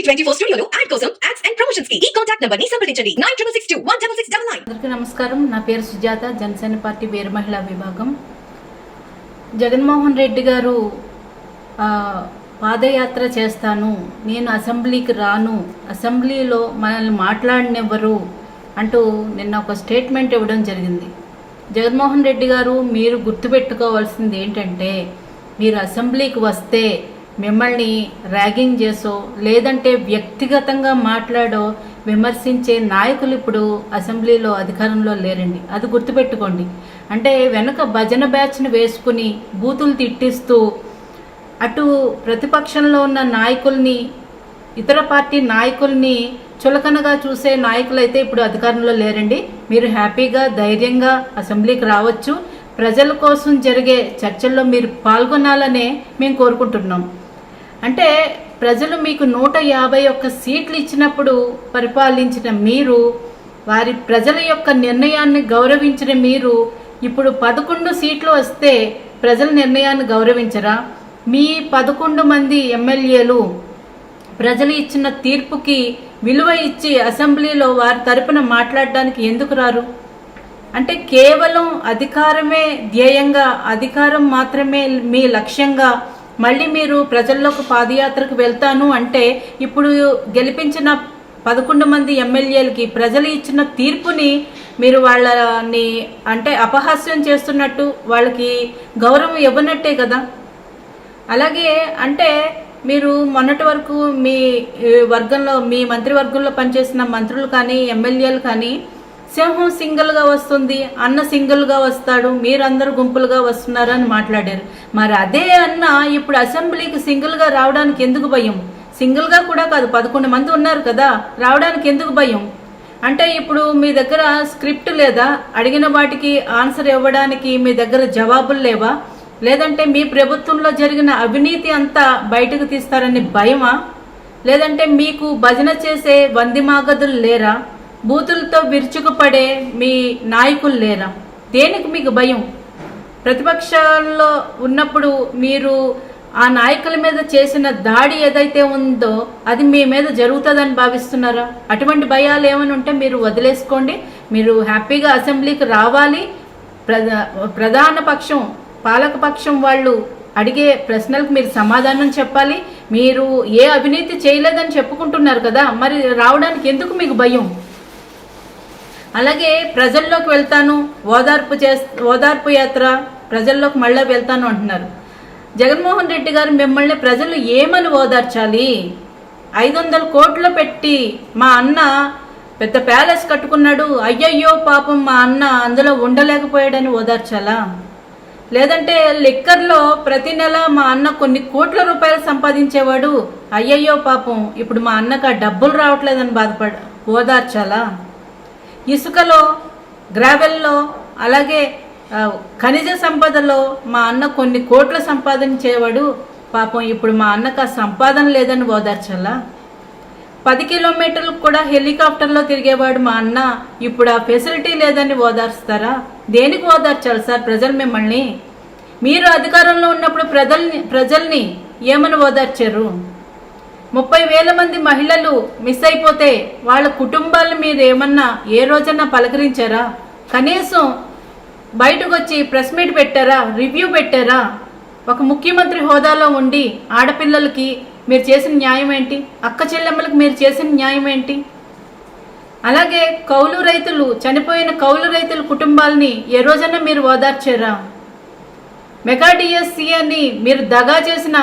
టీవీ24 స్టూడియోలో యాడ్ కోసం ads and promotions కి ఈ కాంటాక్ట్ నంబర్ ని సంప్రదించండి 9662166699. అందరికీ నమస్కారం. నా పేరు సుజాత, జనసేన పార్టీ వీర మహిళా విభాగం. జగన్మోహన్ రెడ్డి గారు పాదయాత్ర చేస్తాను, నేను అసెంబ్లీకి రాను, అసెంబ్లీలో మనల్ని మాట్లాడనివ్వరు అంటూ నిన్న ఒక స్టేట్మెంట్ ఇవ్వడం జరిగింది. జగన్మోహన్ రెడ్డి గారు, మీరు గుర్తుపెట్టుకోవాల్సింది ఏంటంటే, మీరు అసెంబ్లీకి వస్తే మిమ్మల్ని ర్యాగింగ్ చేసో లేదంటే వ్యక్తిగతంగా మాట్లాడో విమర్శించే నాయకులు ఇప్పుడు అసెంబ్లీలో అధికారంలో లేరండి. అది గుర్తుపెట్టుకోండి. అంటే వెనక భజన బ్యాచ్ని వేసుకుని బూతులు తిట్టిస్తూ అటు ప్రతిపక్షంలో ఉన్న నాయకుల్ని, ఇతర పార్టీ నాయకుల్ని చులకనగా చూసే నాయకులైతే ఇప్పుడు అధికారంలో లేరండి. మీరు హ్యాపీగా ధైర్యంగా అసెంబ్లీకి రావచ్చు. ప్రజల కోసం జరిగే చర్చల్లో మీరు పాల్గొనాలనే మేము కోరుకుంటున్నాం. అంటే ప్రజలు మీకు 151 సీట్లు ఇచ్చినప్పుడు పరిపాలించిన మీరు, వారి ప్రజల యొక్క నిర్ణయాన్ని గౌరవించిన మీరు, ఇప్పుడు 11 సీట్లు వస్తే ప్రజల నిర్ణయాన్ని గౌరవించరా? మీ 11 మంది ఎమ్మెల్యేలు ప్రజలు ఇచ్చిన తీర్పుకి విలువ ఇచ్చి అసెంబ్లీలో వారి తరపున మాట్లాడడానికి ఎందుకు రారు? అంటే కేవలం అధికారమే ధ్యేయంగా, అధికారం మాత్రమే మీ లక్ష్యంగా మళ్ళీ మీరు ప్రజల్లోకి పాదయాత్రకు వెళ్తాను అంటే, ఇప్పుడు గెలిపించిన 11 మంది ఎమ్మెల్యేలకి ప్రజలు ఇచ్చిన తీర్పుని మీరు వాళ్ళని అంటే అపహాస్యం చేస్తున్నట్టు, వాళ్ళకి గౌరవం ఇవ్వనట్టే కదా. అలాగే అంటే మీరు మొన్నటి వరకు మీ వర్గంలో, మీ మంత్రివర్గంలో పనిచేసిన మంత్రులు కానీ ఎమ్మెల్యేలు కానీ, సింహం సింగిల్గా వస్తుంది, అన్న సింగిల్గా వస్తాడు, మీరందరూ గుంపులుగా వస్తున్నారని మాట్లాడారు. మరి అదే అన్న ఇప్పుడు అసెంబ్లీకి సింగిల్గా రావడానికి ఎందుకు భయం? సింగిల్గా కూడా కాదు, 11 మంది ఉన్నారు కదా, రావడానికి ఎందుకు భయం? అంటే ఇప్పుడు మీ దగ్గర స్క్రిప్ట్ లేదా? అడిగిన వాటికి ఆన్సర్ ఇవ్వడానికి మీ దగ్గర జవాబులు లేవా? లేదంటే మీ ప్రభుత్వంలో జరిగిన అవినీతి అంతా బయటకు తీస్తారని భయమా? లేదంటే మీకు భజన చేసే వందిమాగదులు లేరా? బూతులతో విరుచుకుపడే మీ నాయకులు లేరా? దేనికి మీకు భయం? ప్రతిపక్షాల్లో ఉన్నప్పుడు మీరు ఆ నాయకుల మీద చేసిన దాడి ఏదైతే ఉందో అది మీ మీద జరుగుతుందని భావిస్తున్నారా? అటువంటి భయాలు ఏమైనా ఉంటే మీరు వదిలేసుకోండి. మీరు హ్యాపీగా అసెంబ్లీకి రావాలి. ప్రధాన పక్షం, పాలక పక్షం వాళ్ళు అడిగే ప్రశ్నలకు మీరు సమాధానం చెప్పాలి. మీరు ఏ అవినీతి చేయలేదని చెప్పుకుంటున్నారు కదా, మరి రావడానికి ఎందుకు మీకు భయం? అలాగే ప్రజల్లోకి వెళ్తాను, ఓదార్పు యాత్ర, ప్రజల్లోకి మళ్ళీ వెళ్తాను అంటున్నారు. జగన్మోహన్ రెడ్డి గారు, మిమ్మల్ని ప్రజలు ఏమని ఓదార్చాలి? 500 కోట్లు పెట్టి మా అన్న పెద్ద ప్యాలెస్ కట్టుకున్నాడు, అయ్యయ్యో పాపం మా అన్న అందులో ఉండలేకపోయాడని ఓదార్చాలా? లేదంటే లిక్కర్లో ప్రతి నెల మా అన్న కొన్ని కోట్ల రూపాయలు సంపాదించేవాడు, అయ్యయ్యో పాపం ఇప్పుడు మా అన్నకు ఆ డబ్బులు రావట్లేదని ఓదార్చాలా? ఇసుకలో, గ్రావెల్లో, అలాగే ఖనిజ సంపదలో మా అన్న కొన్ని కోట్ల సంపాదించేవాడు, పాపం ఇప్పుడు మా అన్నకు ఆ సంపాదన లేదని ఓదార్చాలా? 10 కిలోమీటర్లకు కూడా హెలికాప్టర్లో తిరిగేవాడు మా అన్న, ఇప్పుడు ఆ ఫెసిలిటీ లేదని ఓదార్స్తారా? దేనికి ఓదార్చాలి సార్ ప్రజలు మిమ్మల్ని? మీరు అధికారంలో ఉన్నప్పుడు ప్రజల్ని ఏమని ఓదార్చారు? 30,000 మంది మహిళలు మిస్ అయిపోతే వాళ్ళ కుటుంబాలను మీరు ఏమన్నా ఏ రోజన్నా పలకరించారా? కనీసం బయటకు వచ్చి ప్రెస్ మీట్ పెట్టారా? రివ్యూ పెట్టారా? ఒక ముఖ్యమంత్రి హోదాలో ఉండి ఆడపిల్లలకి మీరు చేసిన న్యాయం ఏంటి? అక్క చెల్లెమ్మలకు మీరు చేసిన న్యాయం ఏంటి? అలాగే కౌలు రైతులు, చనిపోయిన కౌలు రైతుల కుటుంబాలని ఏ రోజన్నా మీరు ఓదార్చారా? మెగా డిఎస్సి అని మీరు దగా చేసిన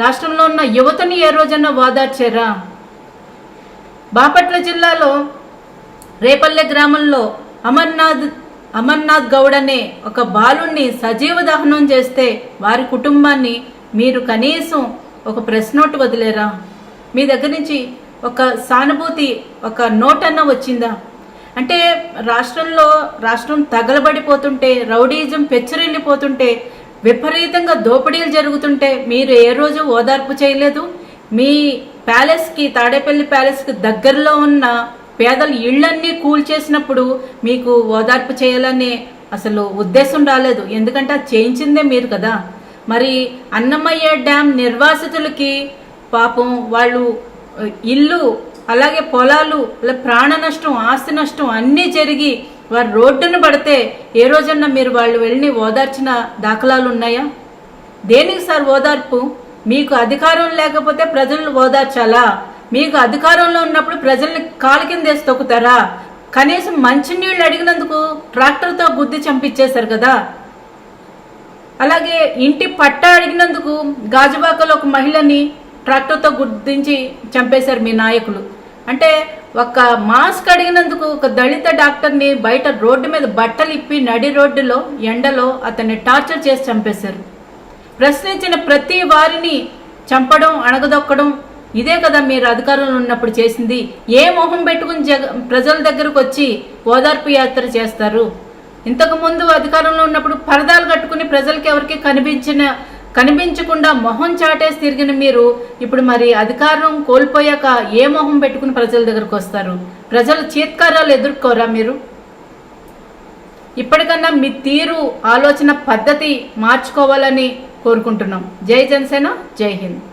రాష్ట్రంలో ఉన్న యువతని ఏ రోజన్నా ఓదార్చారా? బాపట్ల జిల్లాలో రేపల్లె గ్రామంలో అమర్నాథ్ గౌడ్ అనే ఒక బాలుణ్ణి సజీవ దహనం చేస్తే వారి కుటుంబాన్ని మీరు కనీసం ఒక ప్రెస్ నోట్ వదిలేరా? మీ దగ్గర నుంచి ఒక సానుభూతి, ఒక నోట్ అన్న వచ్చిందా? అంటే రాష్ట్రం తగలబడిపోతుంటే, రౌడీజం పెచ్చరిల్లిపోతుంటే, విపరీతంగా దోపిడీలు జరుగుతుంటే మీరు ఏ రోజు ఓదార్పు చేయలేదు. మీ ప్యాలెస్కి, తాడేపల్లి ప్యాలెస్కి దగ్గరలో ఉన్న పేదల ఇళ్లన్నీ కూల్చేసినప్పుడు మీకు ఓదార్పు చేయాలని అసలు ఉద్దేశం రాలేదు. ఎందుకంటే అది చేయించిందే మీరు కదా. మరి అన్నమయ్య డ్యామ్ నిర్వాసితులకి పాపం వాళ్ళు ఇల్లు అలాగే పొలాలు అలా ప్రాణ నష్టం ఆస్తి నష్టం అన్నీ జరిగి వారు రోడ్డును పడితే ఏ రోజన్నా మీరు వాళ్ళు వెళ్ళి ఓదార్చిన దాఖలాలు ఉన్నాయా? దేనికి సార్ ఓదార్పు? మీకు అధికారం లేకపోతే ప్రజలను ఓదార్చాలా? మీకు అధికారంలో ఉన్నప్పుడు ప్రజల్ని కాలు కింద వేసి తొక్కుతారా? కనీసం మంచినీళ్ళు అడిగినందుకు ట్రాక్టర్తో గుద్ది చంపించేశారు కదా. అలాగే ఇంటి పట్టా అడిగినందుకు గాజువాకలో ఒక మహిళని ట్రాక్టర్తో గుద్దించి చంపేశారు మీ నాయకులు. అంటే ఒక మాస్క్ అడిగినందుకు ఒక దళిత డాక్టర్ని బయట రోడ్డు మీద బట్టలు ఇప్పి నడి రోడ్డులో ఎండలో అతన్ని టార్చర్ చేసి చంపేశారు. ప్రశ్నించిన ప్రతి వారిని చంపడం అణగదొక్కడం ఇదే కదా మీరు అధికారంలో ఉన్నప్పుడు చేసింది. ఏ మొహం పెట్టుకుని ప్రజల దగ్గరకు వచ్చి ఓదార్పు యాత్ర చేస్తారు? ఇంతకుముందు అధికారంలో ఉన్నప్పుడు పరదాలు కట్టుకుని ప్రజలకి ఎవరికి కనిపించకుండా మొహం చాటేసి తిరిగిన మీరు ఇప్పుడు మరి అధికారం కోల్పోయాక ఏ మొహం పెట్టుకుని ప్రజల దగ్గరకు వస్తారు? ప్రజల చీత్కారాలు ఎదుర్కోరా మీరు? ఇప్పటికన్నా మీ తీరు ఆలోచన పద్ధతి మార్చుకోవాలని కోరుకుంటున్నాం. జై జనసేన, జై హింద్.